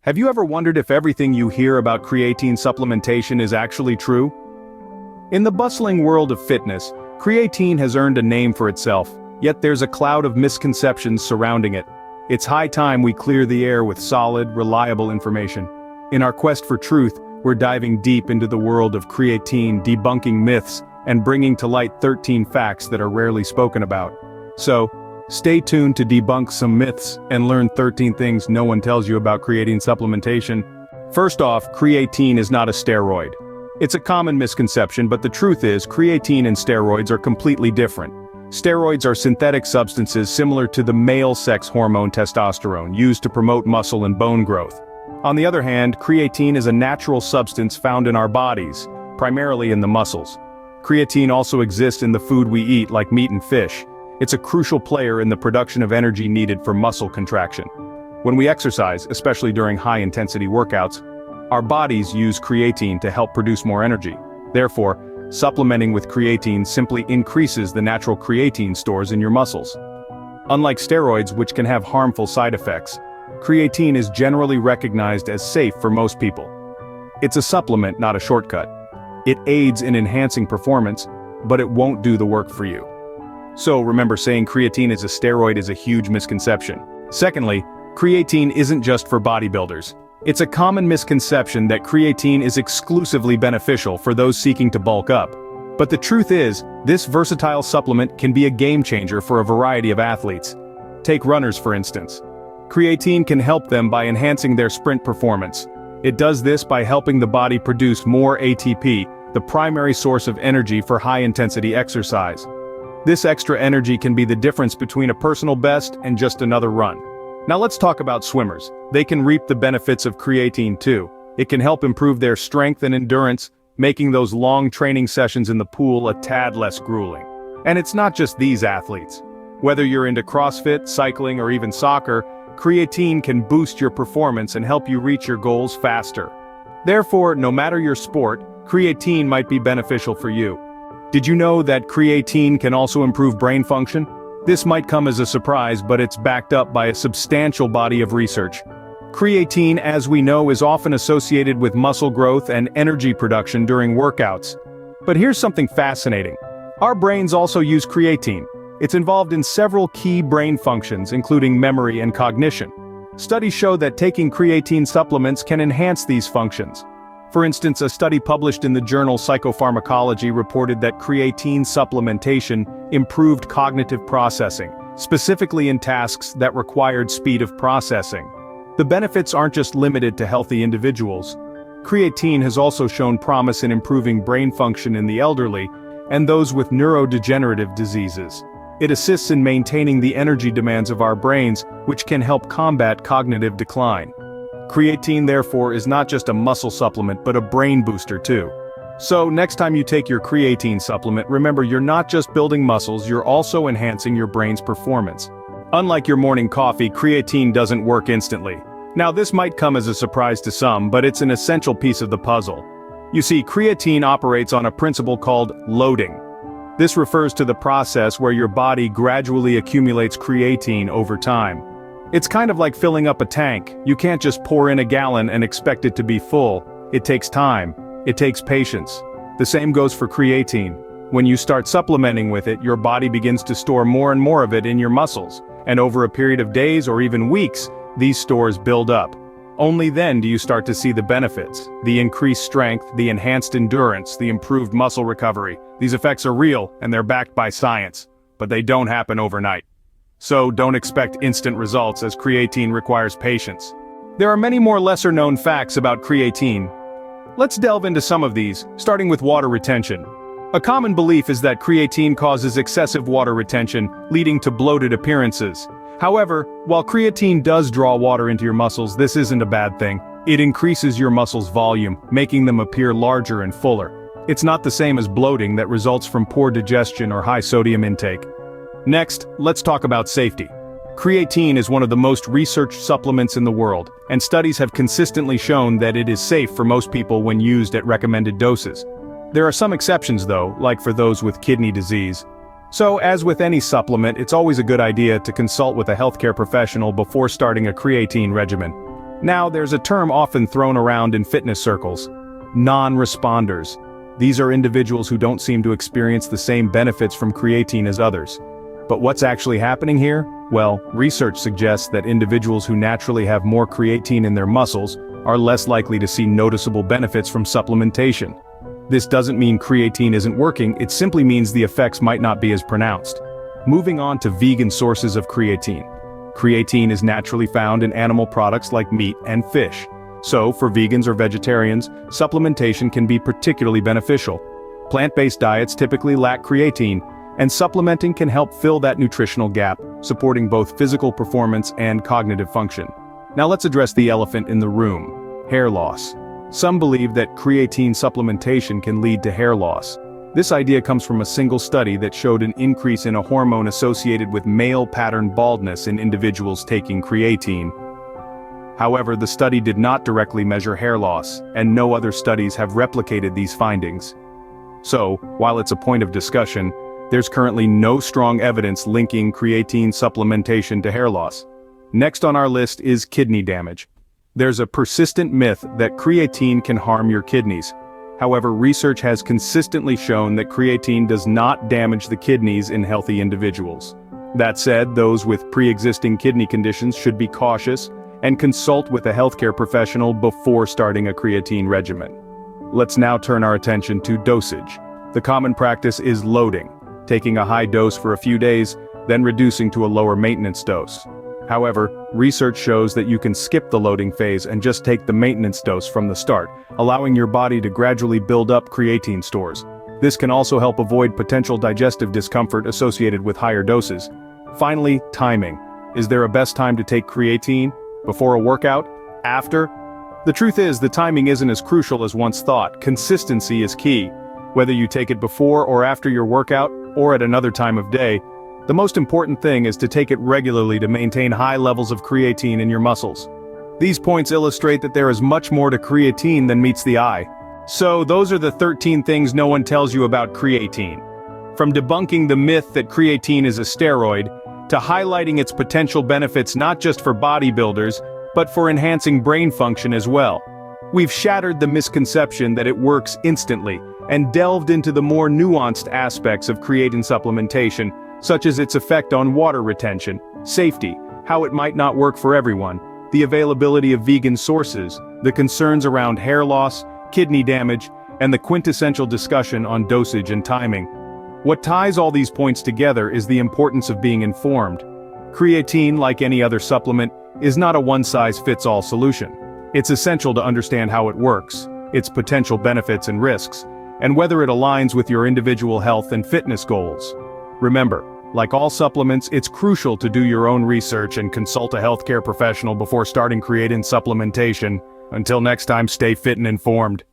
Have you ever wondered if everything you hear about creatine supplementation is actually true? In the bustling world of fitness, creatine has earned a name for itself, yet there's a cloud of misconceptions surrounding it. It's high time we clear the air with solid, reliable information. In our quest for truth, we're diving deep into the world of creatine, debunking myths, and bringing to light 13 facts that are rarely spoken about. So, stay tuned to debunk some myths and learn 13 things no one tells you about creatine supplementation. First off, creatine is not a steroid. It's a common misconception, but the truth is, creatine and steroids are completely different. Steroids are synthetic substances similar to the male sex hormone testosterone, used to promote muscle and bone growth. On the other hand, creatine is a natural substance found in our bodies, primarily in the muscles. Creatine also exists in the food we eat, like meat and fish. It's a crucial player in the production of energy needed for muscle contraction. When we exercise, especially during high-intensity workouts, our bodies use creatine to help produce more energy. Therefore, supplementing with creatine simply increases the natural creatine stores in your muscles. Unlike steroids, which can have harmful side effects, creatine is generally recognized as safe for most people. It's a supplement, not a shortcut. It aids in enhancing performance, but it won't do the work for you. So remember, saying creatine is a steroid is a huge misconception. Secondly, creatine isn't just for bodybuilders. It's a common misconception that creatine is exclusively beneficial for those seeking to bulk up. But the truth is, this versatile supplement can be a game changer for a variety of athletes. Take runners for instance. Creatine can help them by enhancing their sprint performance. It does this by helping the body produce more ATP, the primary source of energy for high-intensity exercise. This extra energy can be the difference between a personal best and just another run. Now let's talk about swimmers. They can reap the benefits of creatine too. It can help improve their strength and endurance, making those long training sessions in the pool a tad less grueling. And it's not just these athletes. Whether you're into CrossFit, cycling, or even soccer, creatine can boost your performance and help you reach your goals faster. Therefore, no matter your sport, creatine might be beneficial for you. Did you know that creatine can also improve brain function? This might come as a surprise, but it's backed up by a substantial body of research. Creatine, as we know, is often associated with muscle growth and energy production during workouts. But here's something fascinating. Our brains also use creatine. It's involved in several key brain functions, including memory and cognition. Studies show that taking creatine supplements can enhance these functions. For instance, a study published in the journal Psychopharmacology reported that creatine supplementation improved cognitive processing, specifically in tasks that required speed of processing. The benefits aren't just limited to healthy individuals. Creatine has also shown promise in improving brain function in the elderly and those with neurodegenerative diseases. It assists in maintaining the energy demands of our brains, which can help combat cognitive decline. Creatine, therefore, is not just a muscle supplement but a brain booster too. So, next time you take your creatine supplement, remember you're not just building muscles, you're also enhancing your brain's performance. Unlike your morning coffee, creatine doesn't work instantly. Now this might come as a surprise to some, but it's an essential piece of the puzzle. You see, creatine operates on a principle called loading. This refers to the process where your body gradually accumulates creatine over time. It's kind of like filling up a tank. You can't just pour in a gallon and expect it to be full. It takes time. It takes patience. The same goes for creatine. When you start supplementing with it, your body begins to store more and more of it in your muscles, and over a period of days or even weeks, these stores build up. Only then do you start to see the benefits, the increased strength, the enhanced endurance, the improved muscle recovery. These effects are real, and they're backed by science, but they don't happen overnight. So don't expect instant results, as creatine requires patience. There are many more lesser-known facts about creatine. Let's delve into some of these, starting with water retention. A common belief is that creatine causes excessive water retention, leading to bloated appearances. However, while creatine does draw water into your muscles, this isn't a bad thing. It increases your muscles' volume, making them appear larger and fuller. It's not the same as bloating that results from poor digestion or high sodium intake. Next, let's talk about safety. Creatine is one of the most researched supplements in the world, and studies have consistently shown that it is safe for most people when used at recommended doses. There are some exceptions though, like for those with kidney disease. So, as with any supplement, it's always a good idea to consult with a healthcare professional before starting a creatine regimen. Now, there's a term often thrown around in fitness circles: non-responders. These are individuals who don't seem to experience the same benefits from creatine as others. But what's actually happening here? Well, research suggests that individuals who naturally have more creatine in their muscles are less likely to see noticeable benefits from supplementation. This doesn't mean creatine isn't working, it simply means the effects might not be as pronounced. Moving on to vegan sources of creatine. Creatine is naturally found in animal products like meat and fish. So, for vegans or vegetarians, supplementation can be particularly beneficial. Plant-based diets typically lack creatine, and supplementing can help fill that nutritional gap, supporting both physical performance and cognitive function. Now let's address the elephant in the room: hair loss. Some believe that creatine supplementation can lead to hair loss. This idea comes from a single study that showed an increase in a hormone associated with male pattern baldness in individuals taking creatine. However, the study did not directly measure hair loss, and no other studies have replicated these findings. So, while it's a point of discussion, there's currently no strong evidence linking creatine supplementation to hair loss. Next on our list is kidney damage. There's a persistent myth that creatine can harm your kidneys. However, research has consistently shown that creatine does not damage the kidneys in healthy individuals. That said, those with pre-existing kidney conditions should be cautious and consult with a healthcare professional before starting a creatine regimen. Let's now turn our attention to dosage. The common practice is loading, taking a high dose for a few days, then reducing to a lower maintenance dose. However, research shows that you can skip the loading phase and just take the maintenance dose from the start, allowing your body to gradually build up creatine stores. This can also help avoid potential digestive discomfort associated with higher doses. Finally, timing. Is there a best time to take creatine? Before a workout? After? The truth is, the timing isn't as crucial as once thought. Consistency is key. Whether you take it before or after your workout, or at another time of day, the most important thing is to take it regularly to maintain high levels of creatine in your muscles. These points illustrate that there is much more to creatine than meets the eye. So those are the 13 things no one tells you about creatine. From debunking the myth that creatine is a steroid, to highlighting its potential benefits not just for bodybuilders, but for enhancing brain function as well. We've shattered the misconception that it works instantly, and delved into the more nuanced aspects of creatine supplementation, such as its effect on water retention, safety, how it might not work for everyone, the availability of vegan sources, the concerns around hair loss, kidney damage, and the quintessential discussion on dosage and timing. What ties all these points together is the importance of being informed. Creatine, like any other supplement, is not a one-size-fits-all solution. It's essential to understand how it works, its potential benefits and risks, and whether it aligns with your individual health and fitness goals. Remember, like all supplements, it's crucial to do your own research and consult a healthcare professional before starting creatine supplementation. Until next time, stay fit and informed.